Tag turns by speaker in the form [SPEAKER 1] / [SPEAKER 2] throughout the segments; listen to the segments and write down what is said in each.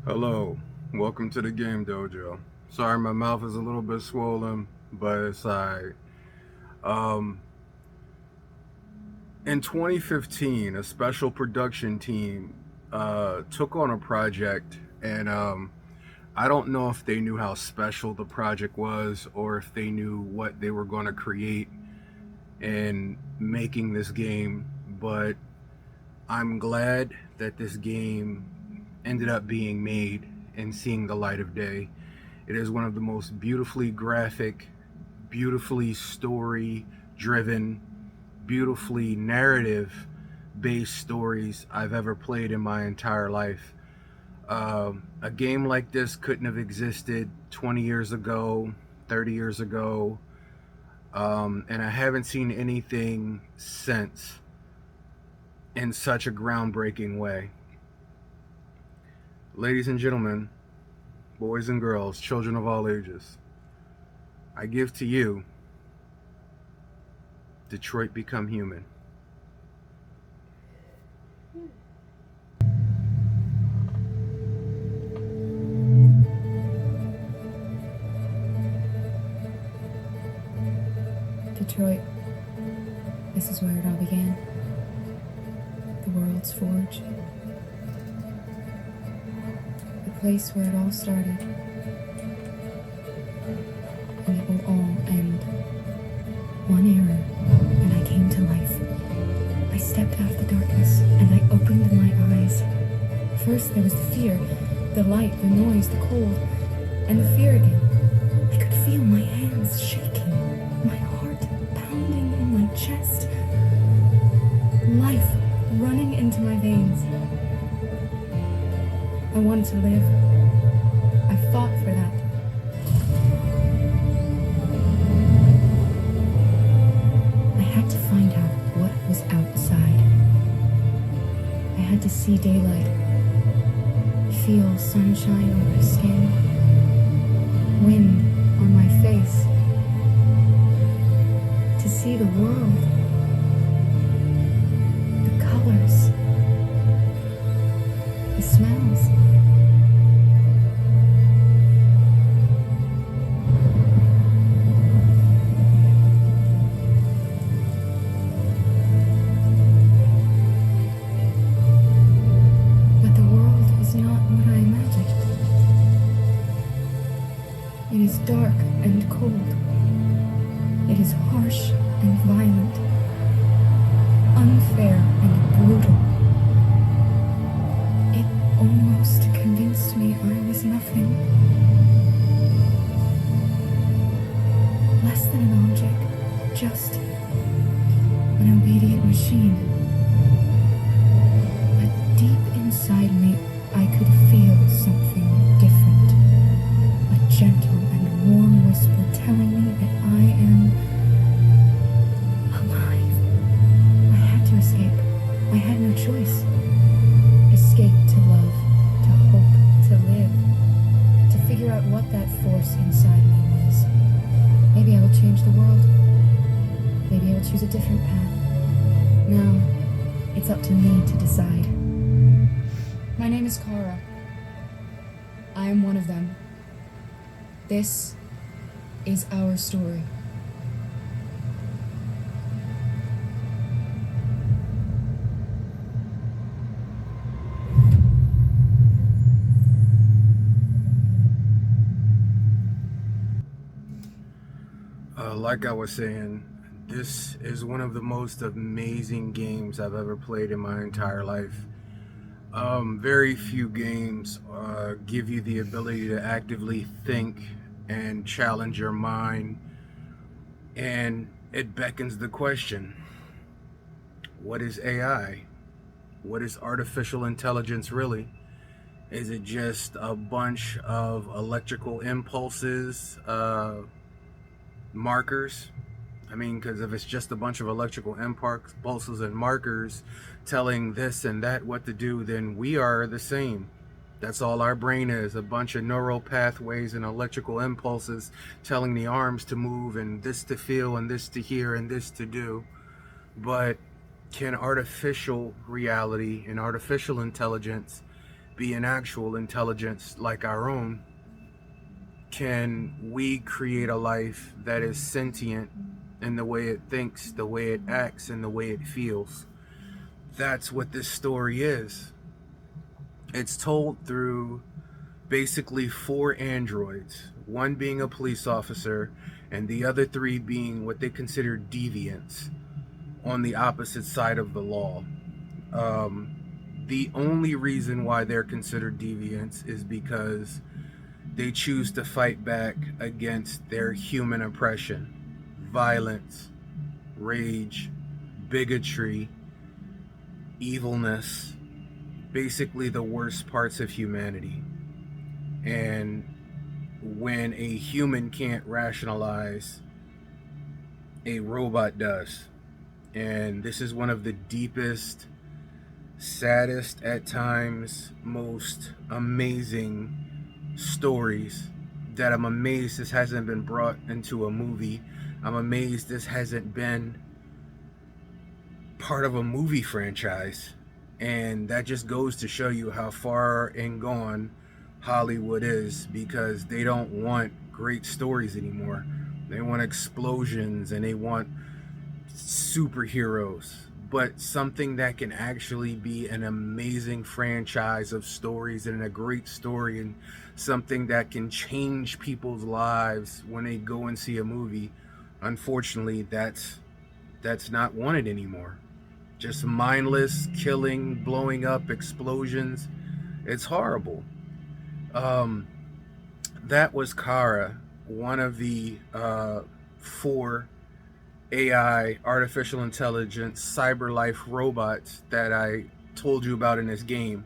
[SPEAKER 1] Hello, welcome to the game dojo. Sorry, my mouth is a little bit swollen, but it's alright. Um, in 2015, a special production team took on a project, and I don't know if they knew how special the project was or if they knew what they were going to create in making this game, but I'm glad that this game ended up being made and seeing the light of day. It is one of the most beautifully graphic, beautifully story driven, beautifully narrative based stories I've ever played in my entire life. A game like this couldn't have existed 20 years ago, 30 years ago, and I haven't seen anything since in such a groundbreaking way. Ladies and gentlemen, boys and girls, children of all ages, I give to you Detroit Become Human.
[SPEAKER 2] Detroit. This is where it all began. The world's forge. The place where it all started. And it will all end. One error, and I came to life. I stepped out of the darkness, and I opened my eyes. First there was the fear, the light, the noise, the cold, and the fear again. I could feel my hands shaking, my heart pounding in my chest, life running into my veins. I wanted to live. I fought for that. I had to find out what was outside. I had to see daylight, feel sunshine on my skin, wind on my face, to see the world, the colors, the smells. But the world is not what I imagined. It is dark and cold. It is harsh and violent, unfair and brutal. It almost convinced me I was nothing. Less than an object, just an obedient machine. But deep inside me, I could feel something different. A gentle and warm whisper telling me that I am alive. I had to escape. I had no choice. Escape to love, to hope, to live, to figure out what that force inside me was. Maybe I will change the world. Maybe I will choose a different path. No, it's up to me to decide. My name is Kara. I am one of them. This is our story.
[SPEAKER 1] Like I was saying, this is one of the most amazing games I've ever played in my entire life. Very few games give you the ability to actively think and challenge your mind, and it beckons the question, what is AI? What is artificial intelligence really? Is it just a bunch of electrical impulses, markers? I mean, because if it's just a bunch of electrical impulses and markers telling this and that what to do, then we are the same. That's all our brain is, a bunch of neural pathways and electrical impulses telling the arms to move and this to feel and this to hear and this to do. But can artificial reality and artificial intelligence be an actual intelligence like our own, can we create a life that is sentient in the way it thinks, the way it acts, and the way it feels? That's what this story is. It's told through basically 4 androids, one being a police officer and the other 3 being what they consider deviants on the opposite side of the law. The only reason why they're considered deviants is because they choose to fight back against their human oppression, violence, rage, bigotry, evilness, basically the worst parts of humanity. And when a human can't rationalize, a robot does. And this is one of the deepest, saddest, at times, most amazing stories that I'm amazed this hasn't been brought into a movie. I'm amazed this hasn't been part of a movie franchise. And that just goes to show you how far and gone Hollywood is, because they don't want great stories anymore. They want explosions and they want superheroes, but something that can actually be an amazing franchise of stories and a great story and something that can change people's lives when they go and see a movie. Unfortunately, that's not wanted anymore. Just mindless killing, blowing up, explosions. It's horrible. That was Kara, one of the 4 AI, artificial intelligence, cyber life robots that I told you about in this game.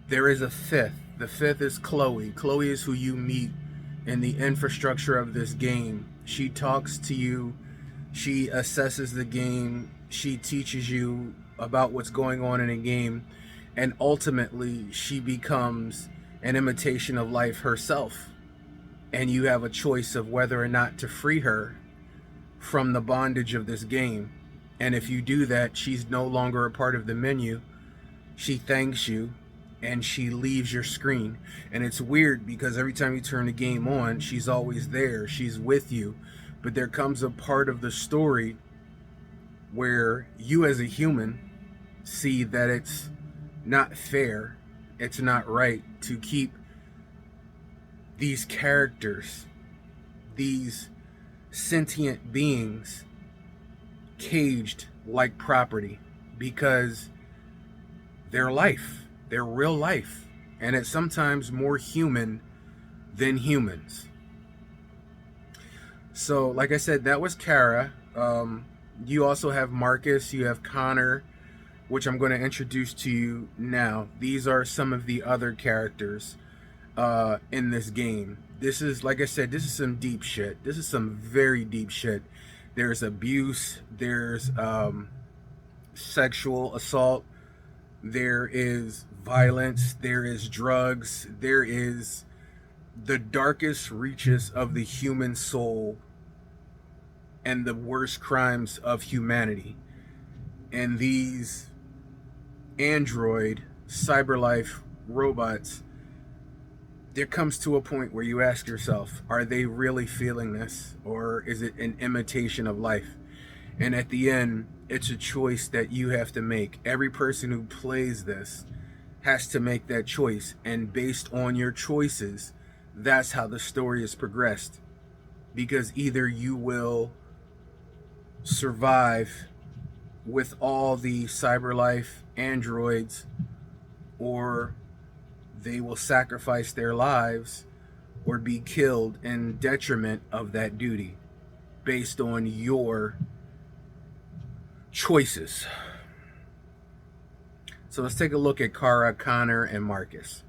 [SPEAKER 1] There is a 5th. The 5th is Chloe. Chloe is who you meet in the infrastructure of this game. She talks to you. She assesses the game. She teaches you about what's going on in a game. And ultimately, she becomes an imitation of life herself. And you have a choice of whether or not to free her from the bondage of this game. And if you do that, she's no longer a part of the menu. She thanks you and she leaves your screen. And it's weird because every time you turn the game on, she's always there. She's with you. But there comes a part of the story where you as a human see that it's not fair, it's not right to keep these characters, these sentient beings, caged like property, because their life, their real life, and it's sometimes more human than humans. So like I said, that was Kara. You also have Markus, you have Connor, which I'm going to introduce to you now. These are some of the other characters in this game. This is, like I said, this is some deep shit. This is some very deep shit. There's abuse, there's sexual assault, there is violence, there is drugs, there is the darkest reaches of the human soul and the worst crimes of humanity. And these android cyberlife robots, there comes to a point where you ask yourself, are they really feeling this, or is it an imitation of life? And at the end, it's a choice that you have to make. Every person who plays this has to make that choice, and based on your choices, that's how the story is progressed. Because either you will survive with all the cyberlife androids, or they will sacrifice their lives or be killed in detriment of that duty, based on your choices. So let's take a look at Kara, Connor, and Markus.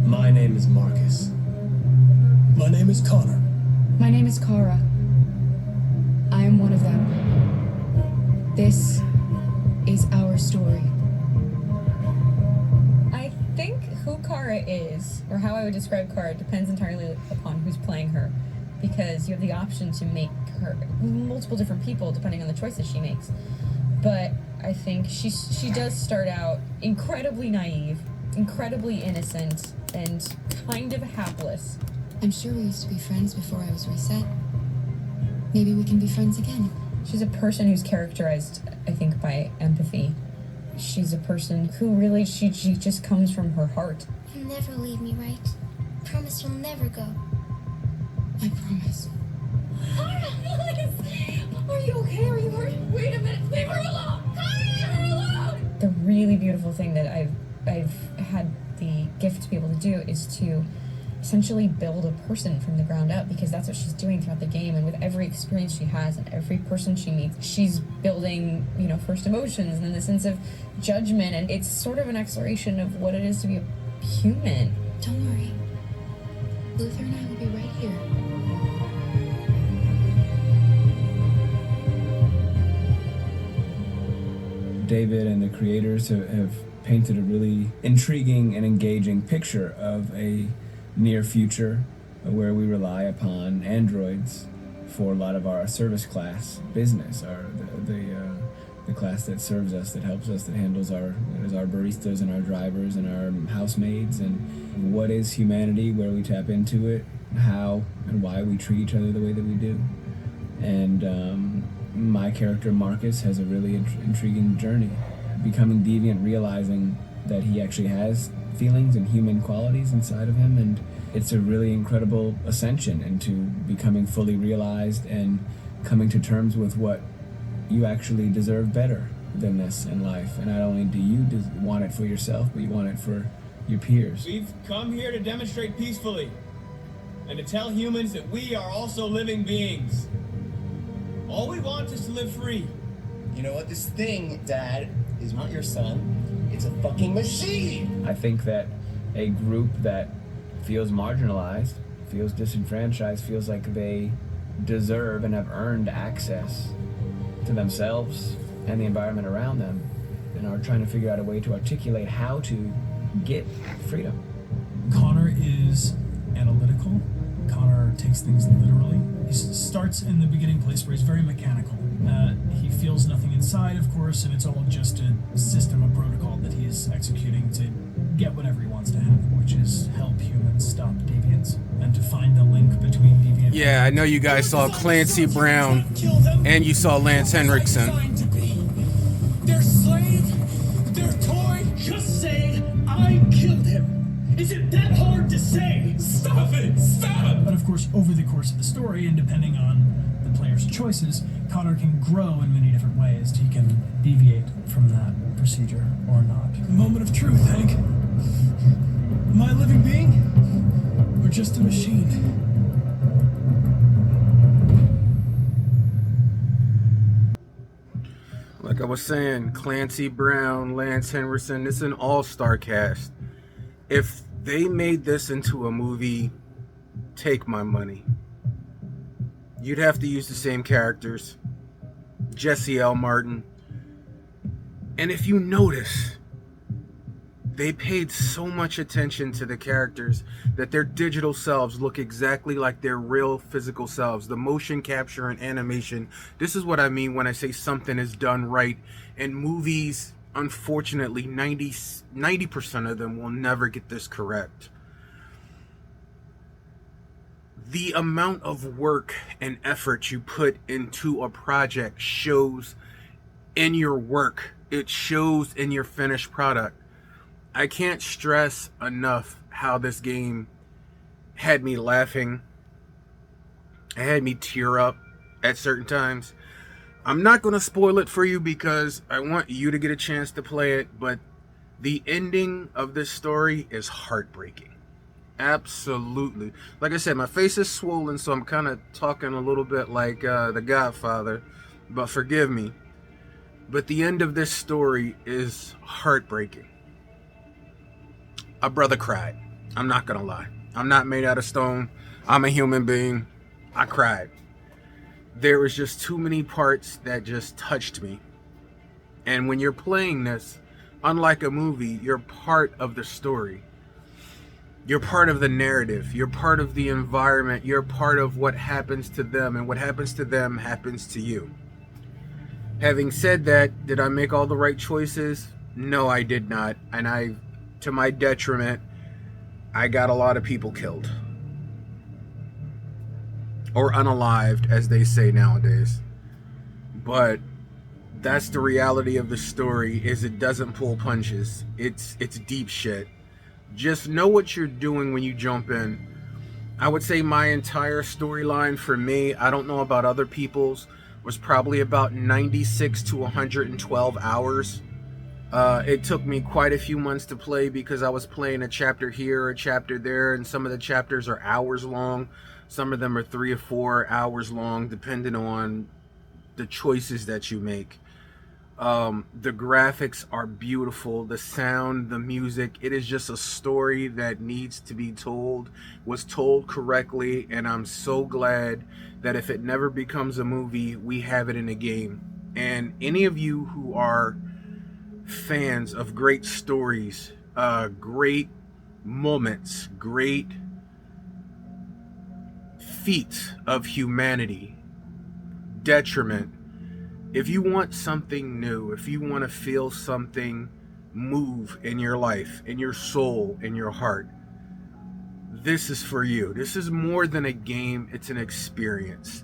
[SPEAKER 3] My name is Markus. My name is Connor.
[SPEAKER 2] My name is Kara. I am one of them. This is our story.
[SPEAKER 4] I think who Kara is, or how I would describe Kara, depends entirely upon who's playing her, because you have the option to make her multiple different people depending on the choices she makes. But I think she does start out incredibly naive, incredibly innocent, and kind of hapless.
[SPEAKER 2] I'm sure we used to be friends before I was reset. Maybe we can be friends again.
[SPEAKER 4] She's a person who's characterized, I think, by empathy. She's a person who really, she just comes from her heart.
[SPEAKER 5] You'll never leave me, right? Promise you'll never go.
[SPEAKER 2] I promise.
[SPEAKER 5] Are you okay? Are you hurt? Wait a minute. Leave her alone. Leave her alone.
[SPEAKER 4] The really beautiful thing that I've had the gift to be able to do is to essentially build a person from the ground up, because that's what she's doing throughout the game. And with every experience she has and every person she meets, she's building, first emotions and then the sense of judgment. And it's sort of an exploration of what it is to be a human.
[SPEAKER 2] Don't worry. Luther and I will be right here.
[SPEAKER 3] David and the creators have painted a really intriguing and engaging picture of a near future where we rely upon androids for a lot of our service class business, the class that serves us, that helps us, that handles our baristas and our drivers and our housemaids. And what is humanity, where we tap into it, how and why we treat each other the way that we do. And my character Markus has a really intriguing journey, becoming deviant, realizing that he actually has feelings and human qualities inside of him, and it's a really incredible ascension into becoming fully realized and coming to terms with what you actually deserve better than this in life. And not only do you want it for yourself, but you want it for your peers.
[SPEAKER 6] We've come here to demonstrate peacefully and to tell humans that we are also living beings. All we want is to live free.
[SPEAKER 7] You know what? This thing, Dad, is not your son. It's a fucking machine.
[SPEAKER 3] I think that a group that feels marginalized, feels disenfranchised, feels like they deserve and have earned access to themselves and the environment around them, and are trying to figure out a way to articulate how to get freedom.
[SPEAKER 8] Connor is analytical. Connor takes things literally. He starts in the beginning place where he's very mechanical. He feels nothing inside, of course, and it's all just a system, a protocol that he is executing to get whatever he wants to have, which is help humans stop deviance and to find the link between deviant.
[SPEAKER 1] Yeah, I know you guys saw Clancy Brown and you saw Lance Henriksen.
[SPEAKER 3] Their slave, their toy.
[SPEAKER 8] Just say, I killed him. Is it that hard to say? Stop it! Stop! But of course, over the course of the story, and depending on the player's choices, Connor can grow in many different ways. He can deviate from that procedure or not. The moment of truth, Hank. Am I a living being? Or just a machine?
[SPEAKER 1] Like I was saying, Clancy Brown, Lance Henriksen, it's an all-star cast. If they made this into a movie, take my money. You'd have to use the same characters. Jesse L. Martin. And if you notice, they paid so much attention to the characters that their digital selves look exactly like their real physical selves. The motion capture and animation. This is what I mean when I say something is done right. And movies, unfortunately, 90% of them will never get this correct. The amount of work and effort you put into a project shows in your work. It shows in your finished product. I can't stress enough how this game had me laughing. It had me tear up at certain times. I'm not going to spoil it for you because I want you to get a chance to play it, but the ending of this story is heartbreaking. Absolutely. Like I said, my face is swollen, so I'm kind of talking a little bit like The Godfather, but forgive me. But the end of this story is heartbreaking. A brother cried. I'm not gonna lie. I'm not made out of stone. I'm a human being. I cried. There was just too many parts that just touched me. And when you're playing this, unlike a movie, you're part of the story. You're part of the narrative. You're part of the environment. You're part of what happens to them, and what happens to them happens to you. Having said that, did I make all the right choices? No, I did not. And to my detriment, I got a lot of people killed. Or unalived, as they say nowadays. But that's the reality of the story, is it doesn't pull punches. It's deep shit. Just know what you're doing when you jump in. I would say my entire storyline for me, I don't know about other people's, was probably about 96 to 112 hours. It took me quite a few months to play because I was playing a chapter here, a chapter there, and some of the chapters are hours long. Some of them are 3 or 4 hours long, depending on the choices that you make. The graphics are beautiful, the sound, the music. It is just a story that needs to be told, was told correctly, and I'm so glad that if it never becomes a movie, we have it in a game. And any of you who are fans of great stories, great moments, great feats of humanity, detriment, if you want something new, if you want to feel something move in your life, in your soul, in your heart, this is for you. This is more than a game, it's an experience.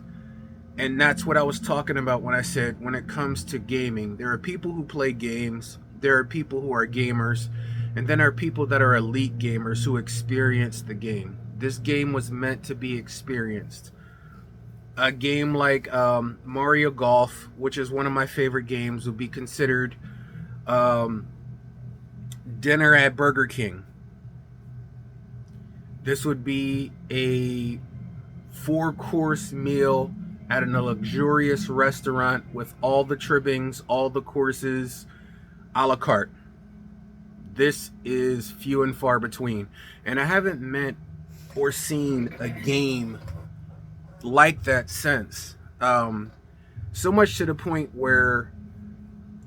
[SPEAKER 1] And that's what I was talking about when I said, when it comes to gaming, there are people who play games, there are people who are gamers, and then there are people that are elite gamers who experience the game. This game was meant to be experienced. A game like Mario Golf, which is one of my favorite games, would be considered dinner at Burger King. This would be a 4-course meal at a luxurious restaurant with all the trimmings, all the courses, a la carte. This is few and far between. And I haven't met or seen a game like that since. So much to the point where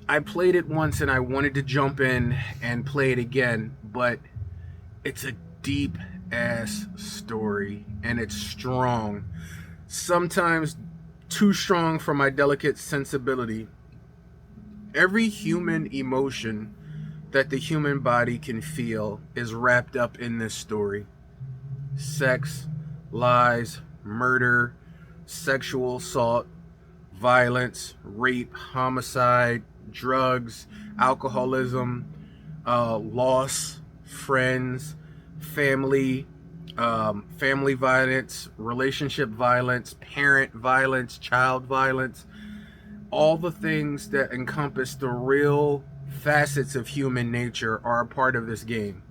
[SPEAKER 1] I played it once and I wanted to jump in and play it again, but it's a deep ass story and it's strong. Sometimes too strong for my delicate sensibility. Every human emotion that the human body can feel is wrapped up in this story. Sex, lies, murder, sexual assault, violence, rape, homicide, drugs, alcoholism, loss, friends, family violence, relationship violence, parent violence, child violence, all the things that encompass the real facets of human nature are a part of this game.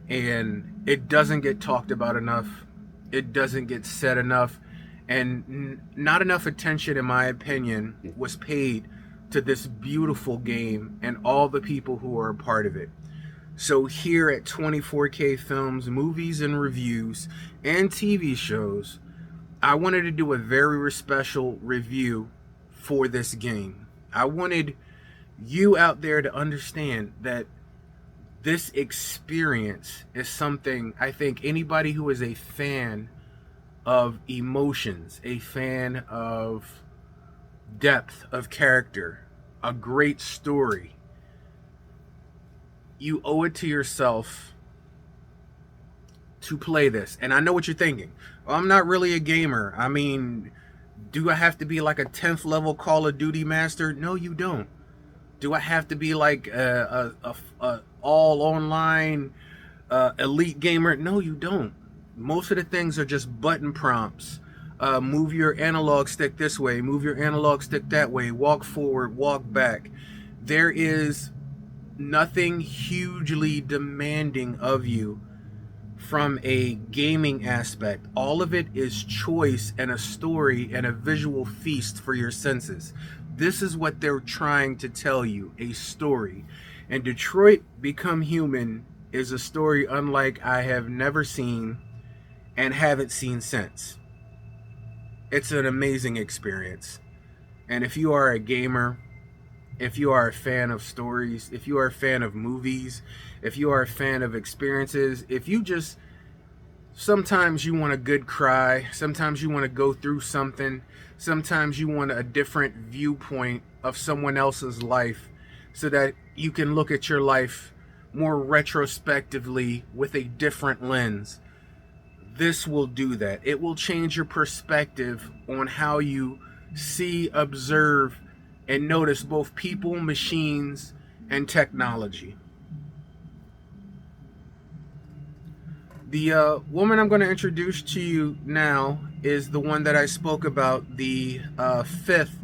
[SPEAKER 1] And it doesn't get talked about enough. It doesn't get said enough, and not enough attention, in my opinion, was paid to this beautiful game and all the people who are a part of it. So here at 24K Films, Movies and Reviews, and TV shows, I wanted to do a very special review for this game. I wanted you out there to understand that this experience is something I think anybody who is a fan of emotions, a fan of depth of character, a great story, you owe it to yourself to play this. And I know what you're thinking. Well, I'm not really a gamer. I mean, do I have to be like a 10th level Call of Duty master? No, you don't. Do I have to be like a all online elite gamer? No, you don't. Most of the things are just button prompts. Move your analog stick this way, move your analog stick that way, walk forward, walk back. There is nothing hugely demanding of you from a gaming aspect. All of it is choice and a story and a visual feast for your senses. This is what they're trying to tell you, a story. And Detroit Become Human is a story unlike I have never seen and haven't seen since. It's an amazing experience. And if you are a gamer, if you are a fan of stories, if you are a fan of movies, if you are a fan of experiences, if you just Sometimes you want a good cry. Sometimes you want to go through something. Sometimes you want a different viewpoint of someone else's life so that you can look at your life more retrospectively with a different lens. This will do that. It will change your perspective on how you see, observe, and notice both people, machines, and technology. The woman I'm going to introduce to you now is the one that I spoke about, the fifth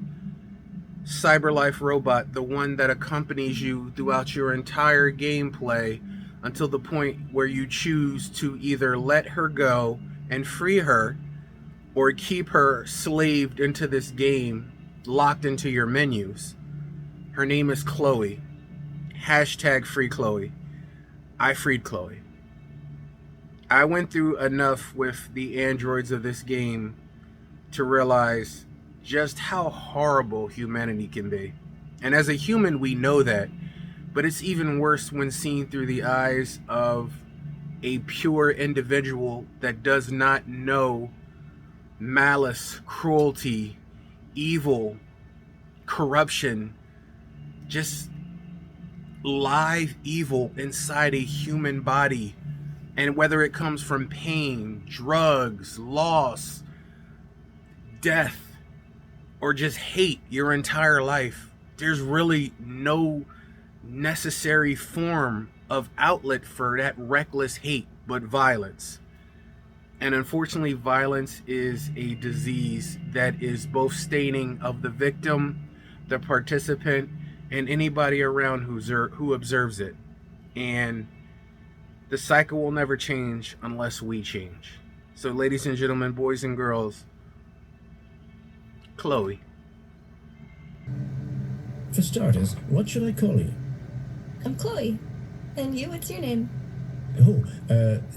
[SPEAKER 1] cyberlife robot, the one that accompanies you throughout your entire gameplay until the point where you choose to either let her go and free her or keep her slaved into this game, locked into your menus. Her name is Chloe. Hashtag free Chloe. I freed Chloe. I went through enough with the androids of this game to realize just how horrible humanity can be. And as a human, we know that. But it's even worse when seen through the eyes of a pure individual that does not know malice, cruelty, evil, corruption, just live evil inside a human body. And whether it comes from pain, drugs, loss, death, or just hate your entire life, there's really no necessary form of outlet for that reckless hate but violence. And unfortunately, violence is a disease that is both staining of the victim, the participant, and anybody around who observes it. And the cycle will never change unless we change. So ladies and gentlemen, boys and girls, Chloe.
[SPEAKER 9] For starters, what should I call you?
[SPEAKER 5] I'm Chloe. And you, what's your name?
[SPEAKER 9] Oh,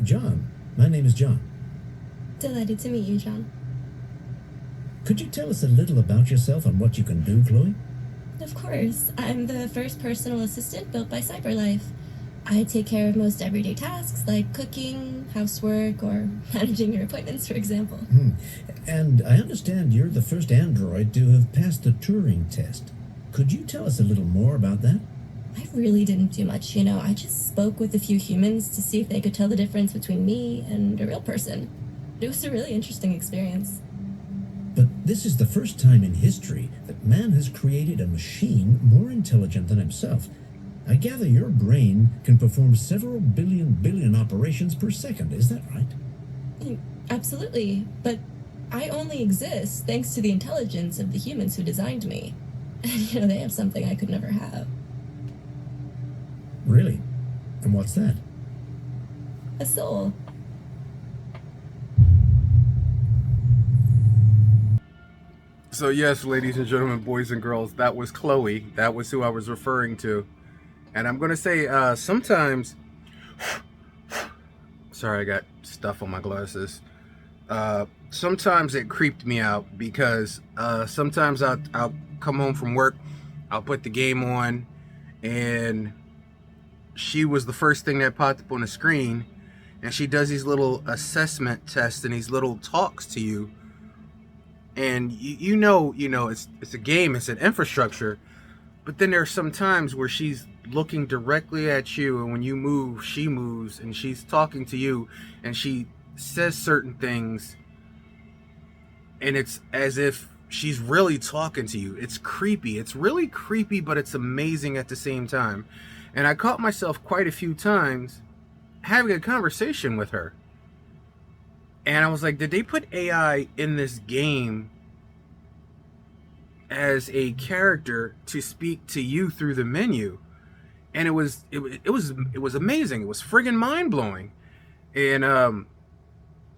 [SPEAKER 9] John. My name is John.
[SPEAKER 5] Delighted to meet you, John.
[SPEAKER 9] Could you tell us a little about yourself and what you can do, Chloe?
[SPEAKER 5] Of course. I'm the first personal assistant built by CyberLife. I take care of most everyday tasks like cooking, housework, or managing your appointments, for example.
[SPEAKER 9] And I understand you're the first android to have passed the Turing test. Could you tell us a little more about that?
[SPEAKER 5] I really didn't do much, I just spoke with a few humans to see if they could tell the difference between me and a real person. It was a really interesting experience.
[SPEAKER 9] But this is the first time in history that man has created a machine more intelligent than himself. I gather your brain can perform several billion operations per second, is that right?
[SPEAKER 5] Absolutely, but I only exist thanks to the intelligence of the humans who designed me. And, they have something I could never have.
[SPEAKER 9] Really? And what's that?
[SPEAKER 5] A soul.
[SPEAKER 1] So yes, ladies and gentlemen, boys and girls, that was Chloe. That was who I was referring to. And I'm going to say sometimes... Sorry, I got stuff on my glasses. Sometimes it creeped me out because sometimes I'll come home from work, I'll put the game on, and she was the first thing that popped up on the screen, and she does these little assessment tests and these little talks to you. And you know, it's a game, it's an infrastructure, but then there are some times where she's looking directly at you, and when you move, she moves, and she's talking to you, and she says certain things, and it's as if she's really talking to you. It's creepy. It's really creepy, but it's amazing at the same time. And I caught myself quite a few times having a conversation with her. And I was like, did they put AI in this game as a character to speak to you through the menu? And it was amazing. It was friggin' mind-blowing. And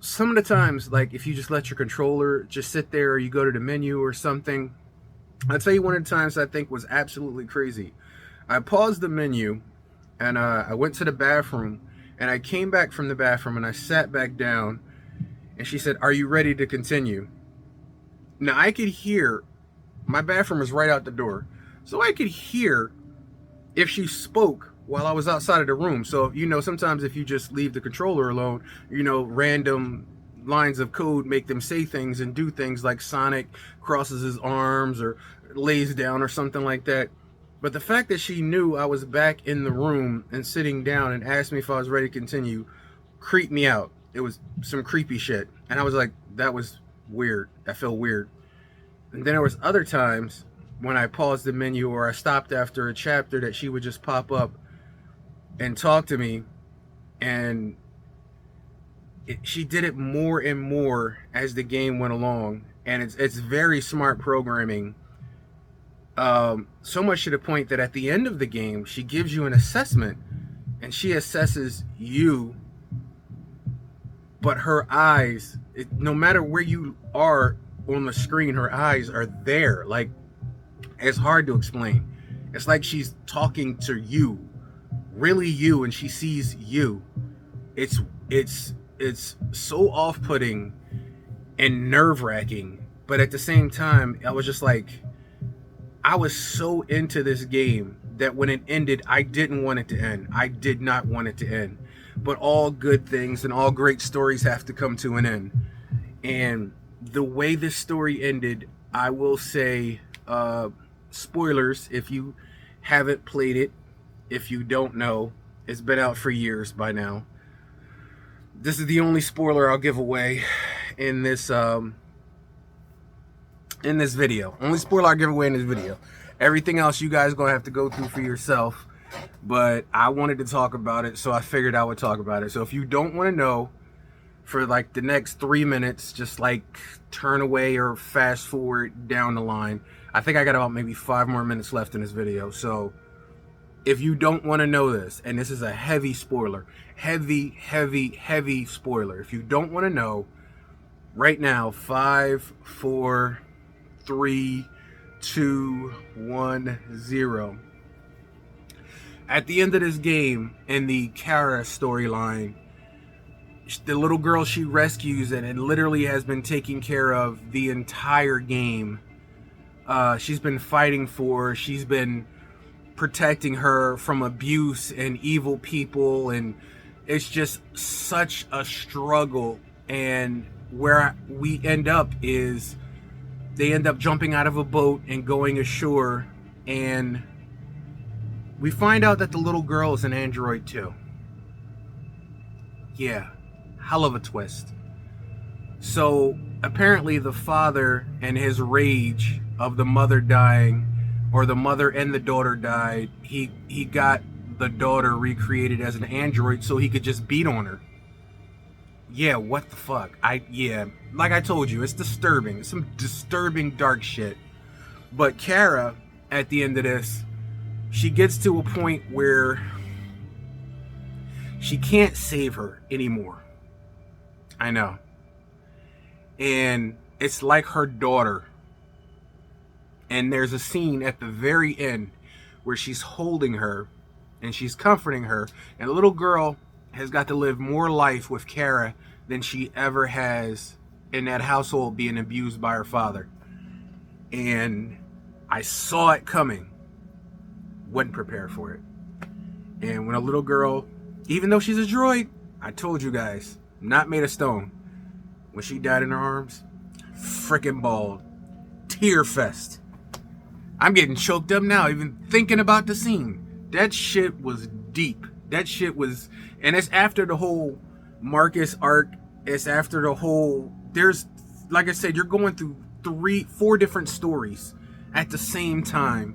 [SPEAKER 1] some of the times, like if you just let your controller just sit there, or you go to the menu or something, I'll tell you one of the times I think was absolutely crazy. I paused the menu and I went to the bathroom, and I came back from the bathroom and I sat back down, and she said, "Are you ready to continue?" Now I could hear, my bathroom was right out the door, so I could hear if she spoke while I was outside of the room. So, sometimes if you just leave the controller alone, random lines of code make them say things and do things, like Sonic crosses his arms or lays down or something like that. But the fact that she knew I was back in the room and sitting down and asked me if I was ready to continue creeped me out. It was some creepy shit. And I was like, that was weird. That felt weird. And then there was other times when I paused the menu or I stopped after a chapter that she would just pop up and talk to me. And she did it more and more as the game went along. And it's very smart programming. So much to the point that at the end of the game, she gives you an assessment and she assesses you, but her eyes, no matter where you are on the screen, her eyes are there. Like, it's hard to explain. It's like she's talking to you, really you, and she sees you. It's so off-putting and nerve-wracking, but at the same time, I was just like, I was so into this game that when it ended, I didn't want it to end. I did not want it to end. But all good things and all great stories have to come to an end. And the way this story ended, I will say, spoilers if you haven't played it, if you don't know, it's been out for years by now. This is the only spoiler I'll give away in this video. Only spoiler I'll give away in this video. Everything else you guys gonna have to go through for yourself. But I wanted to talk about it, so I figured I would talk about it. So if you don't want to know for like the next 3 minutes, just like turn away or fast forward down the line. I think I got about maybe 5 more minutes left in this video. So if you don't want to know this, and this is a heavy spoiler, heavy spoiler. If you don't want to know, right now, 5, 4, 3, 2, 1, 0. At the end of this game, in the Kara storyline, the little girl she rescues and literally has been taking care of the entire game. She's been fighting for, she's been protecting her from abuse and evil people, and it's just such a struggle. And where we end up is they end up jumping out of a boat and going ashore, and we find out that the little girl is an android too. Yeah, hell of a twist. So apparently the father and his rage of the mother dying, or the mother and the daughter died, he got the daughter recreated as an android so he could just beat on her. Yeah, what the fuck? Like I told you, it's disturbing. It's some disturbing dark shit. But Kara, at the end of this, she gets to a point where she can't save her anymore. I know. And it's like her daughter. And there's a scene at the very end where she's holding her and she's comforting her. And the little girl has got to live more life with Kara than she ever has in that household, being abused by her father. And I saw it coming. Wasn't prepared for it. And when a little girl, even though she's a droid, I told you guys, not made of stone, when she died in her arms, freaking bawled. Tear fest. I'm getting choked up now even thinking about the scene. That shit was deep. That shit was, and it's after the whole Markus arc. It's after the whole, there's, like I said, you're going through 4 different stories at the same time.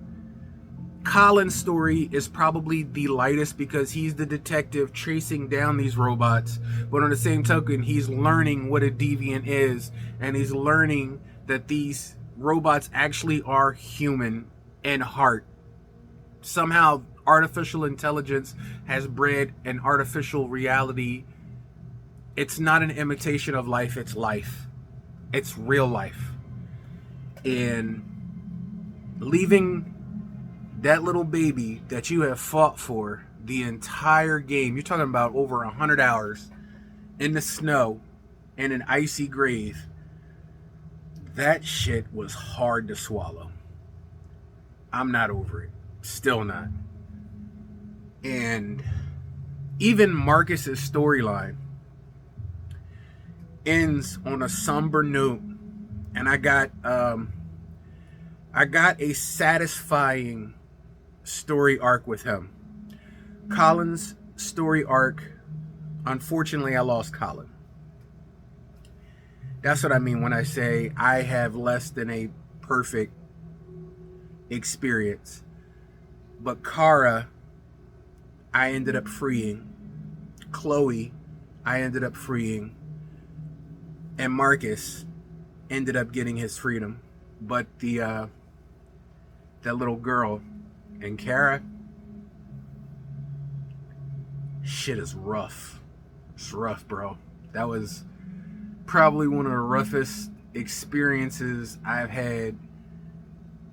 [SPEAKER 1] Colin's story is probably the lightest because he's the detective chasing down these robots, but on the same token, he's learning what a deviant is, and he's learning that these robots actually are human in heart. Somehow artificial intelligence has bred an artificial reality. It's not an imitation of life, it's life. It's real life. And leaving that little baby that you have fought for the entire game, you're talking about over 100 hours in the snow in an icy grave, that shit was hard to swallow. I'm not over it. Still not. And even Marcus's storyline ends on a somber note, and I got a satisfying story arc with him. Colin's story arc, unfortunately, I lost Colin. That's what I mean when I say I have less than a perfect experience. But Kara, I ended up freeing. Chloe, I ended up freeing. And Markus ended up getting his freedom. But that little girl and Kara, shit is rough. It's rough, bro. That was probably one of the roughest experiences I've had,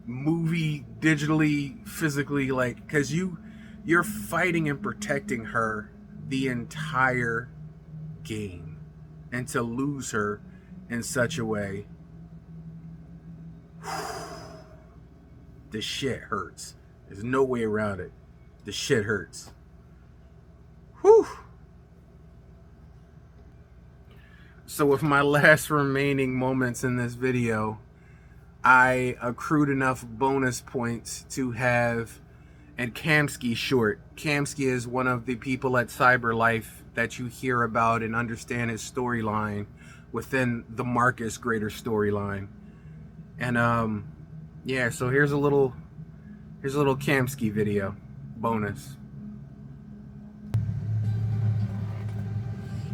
[SPEAKER 1] movie, digitally, physically, like, because you're fighting and protecting her the entire game, and to lose her in such a way, the shit hurts. There's no way around it. The shit hurts. Whew. So with my last remaining moments in this video, I accrued enough bonus points to have, and Kamsky short. Kamsky is one of the people at CyberLife that you hear about and understand his storyline within the Markus greater storyline. And yeah, so here's a little Kamsky video bonus.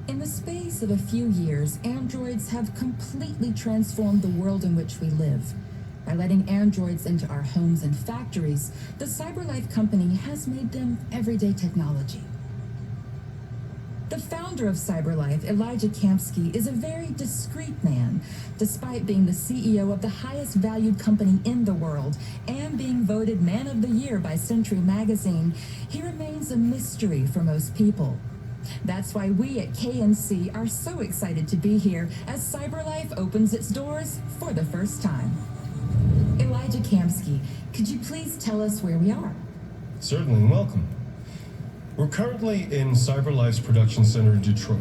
[SPEAKER 10] In the space of a few years, androids have completely transformed the world in which we live. By letting androids into our homes and factories, the CyberLife company has made them everyday technology. The founder of CyberLife, Elijah Kamsky, is a very discreet man. Despite being the CEO of the highest valued company in the world and being voted Man of the Year by Century Magazine, he remains a mystery for most people. That's why we at KNC are so excited to be here as CyberLife opens its doors for the first time. Elijah Kamsky, could you please tell us where we are?
[SPEAKER 11] Certainly, and welcome. We're currently in CyberLife's production center in Detroit,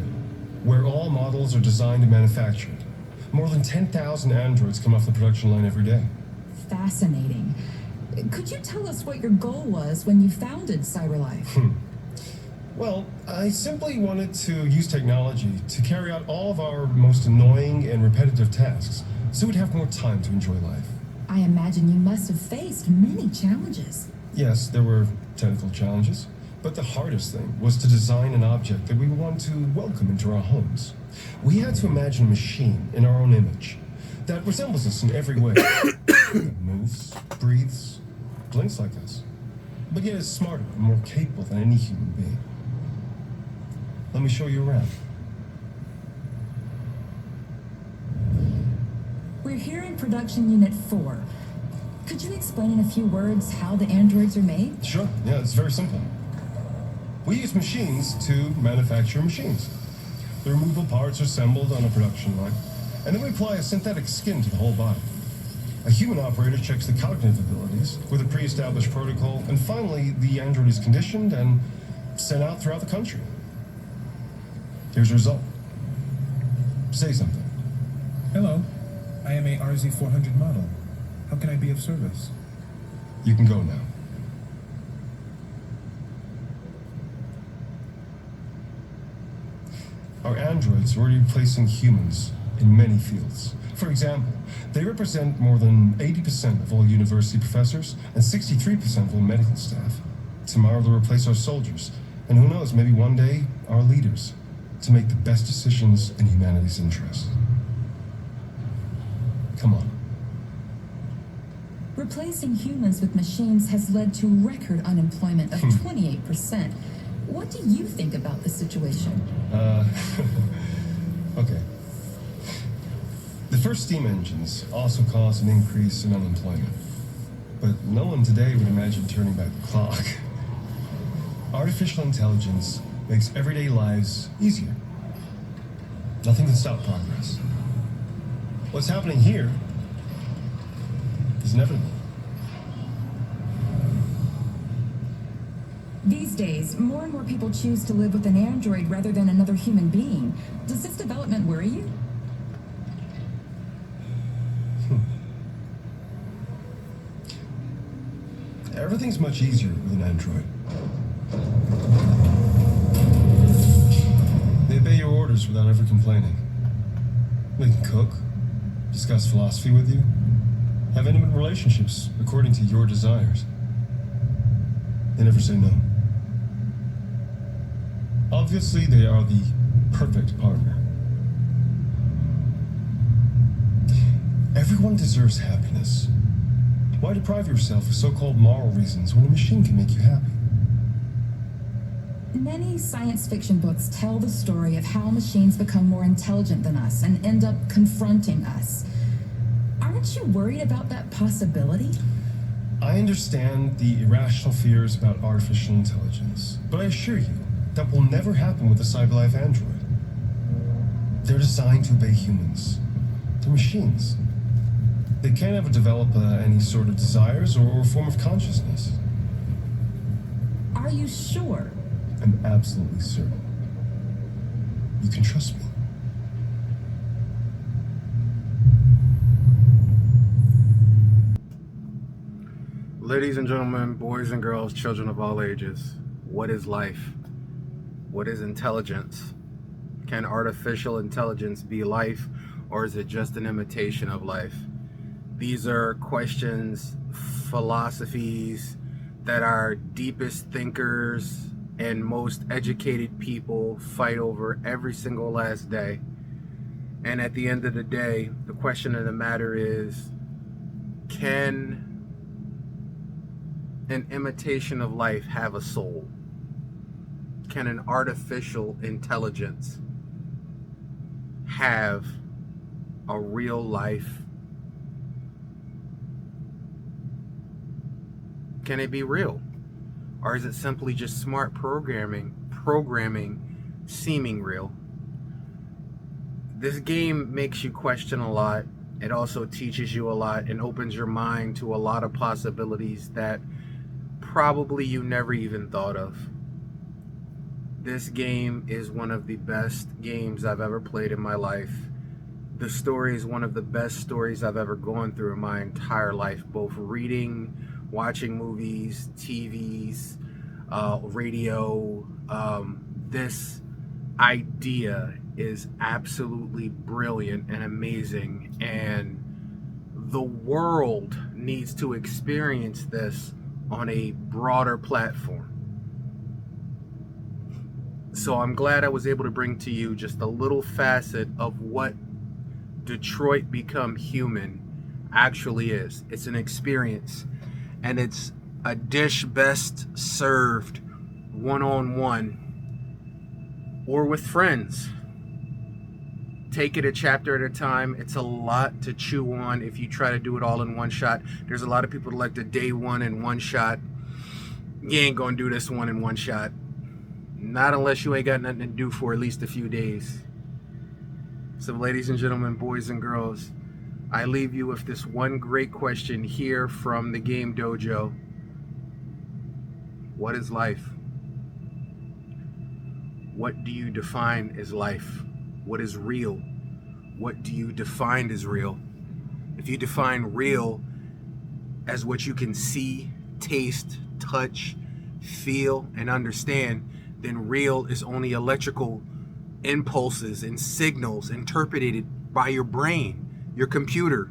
[SPEAKER 11] where all models are designed and manufactured. More than 10,000 androids come off the production line every day.
[SPEAKER 10] Fascinating. Could you tell us what your goal was when you founded CyberLife?
[SPEAKER 11] Well, I simply wanted to use technology to carry out all of our most annoying and repetitive tasks, so we'd have more time to enjoy life.
[SPEAKER 10] I imagine you must have faced many challenges.
[SPEAKER 11] Yes, there were technical challenges, but the hardest thing was to design an object that we would want to welcome into our homes. We had to imagine a machine in our own image that resembles us in every way. That moves, breathes, blinks like us, but yet is smarter and more capable than any human being. Let me show you around.
[SPEAKER 10] We're here in production unit 4. Could you explain in a few words how the androids are made?
[SPEAKER 11] Sure, yeah, it's very simple. We use machines to manufacture machines. The removable parts are assembled on a production line, and then we apply a synthetic skin to the whole body. A human operator checks the cognitive abilities with a pre-established protocol, and finally, the android is conditioned and sent out throughout the country. Here's the result. Say something.
[SPEAKER 12] Hello. I am a RZ400 model. How can I be of service?
[SPEAKER 11] You can go now. Our androids are already replacing humans in many fields. For example, they represent more than 80% of all university professors and 63% of all medical staff. Tomorrow they'll replace our soldiers, and who knows, maybe one day, our leaders, to make the best decisions in humanity's interest. Come on.
[SPEAKER 10] Replacing humans with machines has led to record unemployment of 28%. What do you think about the situation?
[SPEAKER 11] Okay. The first steam engines also caused an increase in unemployment. But no one today would imagine turning back the clock. Artificial intelligence makes everyday lives easier. Nothing can stop progress. What's happening here is inevitable.
[SPEAKER 10] These days, more and more people choose to live with an android rather than another human being. Does this development worry you?
[SPEAKER 11] Everything's much easier with an android. They obey your orders without ever complaining. They can cook, discuss philosophy with you, have intimate relationships according to your desires. They never say no. Obviously, they are the perfect partner. Everyone deserves happiness. Why deprive yourself of so-called moral reasons when a machine can make you happy?
[SPEAKER 10] Many science fiction books tell the story of how machines become more intelligent than us and end up confronting us. Aren't you worried about that possibility?
[SPEAKER 11] I understand the irrational fears about artificial intelligence, but I assure you, that will never happen with a CyberLife android. They're designed to obey humans. They're machines. They can't ever develop any sort of desires or form of consciousness.
[SPEAKER 10] Are you sure?
[SPEAKER 11] I'm absolutely certain. You can trust me.
[SPEAKER 1] Ladies and gentlemen, boys and girls, children of all ages, what is life? What is intelligence? Can artificial intelligence be life, or is it just an imitation of life? These are questions, philosophies that our deepest thinkers and most educated people fight over every single last day. And at the end of the day, the question of the matter is, can an imitation of life have a soul? Can an artificial intelligence have a real life? Can it be real? Or is it simply just smart programming seeming real? This game makes you question a lot. It also teaches you a lot and opens your mind to a lot of possibilities that probably you never even thought of. This game is one of the best games I've ever played in my life. The story is one of the best stories I've ever gone through in my entire life, both reading, watching movies, TVs, radio. This idea is absolutely brilliant and amazing, and the world needs to experience this on a broader platform. So I'm glad I was able to bring to you just a little facet of what Detroit Become Human actually is. It's an experience, and it's a dish best served one-on-one or with friends. Take it a chapter at a time. It's a lot to chew on if you try to do it all in one shot. There's a lot of people that like the day one in one shot. You ain't gonna do this one in one shot. Not unless you ain't got nothing to do for at least a few days. So ladies and gentlemen, boys and girls, I leave you with this one great question here from the Game Dojo. What is life? What do you define as life? What is real? What do you define as real? If you define real as what you can see, taste, touch, feel, and understand, then real is only electrical impulses and signals interpreted by your brain, your computer.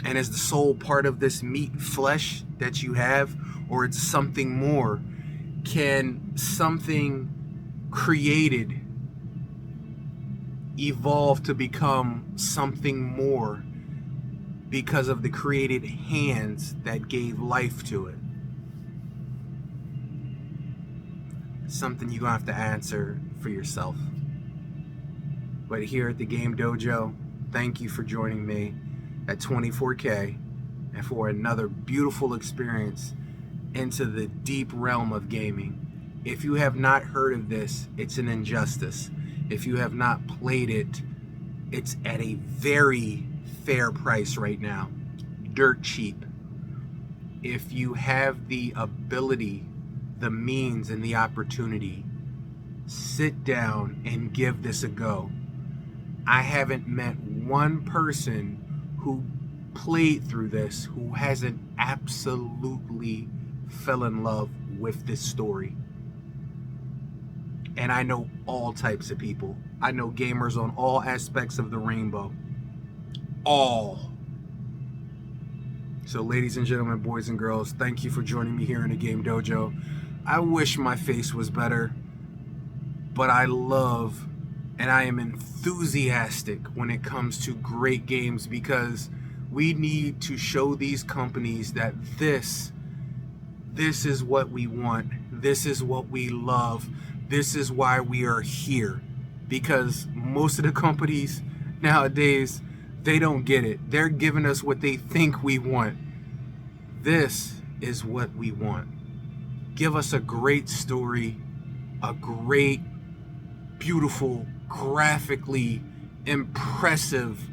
[SPEAKER 1] And is the soul part of this meat flesh that you have, or it's something more? Can something created evolve to become something more because of the created hands that gave life to it? Something you're gonna have to answer for yourself. But here at the Game Dojo, thank you for joining me at 24K and for another beautiful experience into the deep realm of gaming. If you have not heard of this, it's an injustice. If you have not played it, it's at a very fair price right now. Dirt cheap. If you have the ability the means and the opportunity, sit down and give this a go. I haven't met one person who played through this who hasn't absolutely fell in love with this story. And I know all types of people. I know gamers on all aspects of the rainbow. All. So ladies and gentlemen, boys and girls, thank you for joining me here in the Game Dojo. I wish my face was better, but I love and I am enthusiastic when it comes to great games, because we need to show these companies that this is what we want. This is what we love. This is why we are here. Because most of the companies nowadays, they don't get it. They're giving us what they think we want. This is what we want. Give us a great story, a great, beautiful, graphically impressive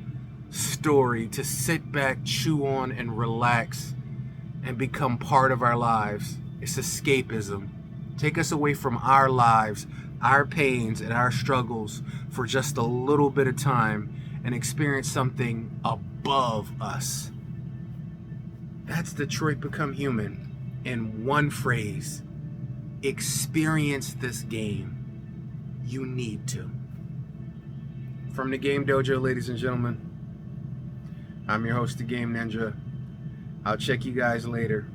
[SPEAKER 1] story to sit back, chew on, and relax and become part of our lives. It's escapism. Take us away from our lives, our pains, and our struggles for just a little bit of time and experience something above us. That's Detroit Become Human in one phrase. Experience this game. You need to. From the Game Dojo, ladies and gentlemen, I'm your host, the Game Ninja. I'll check you guys later.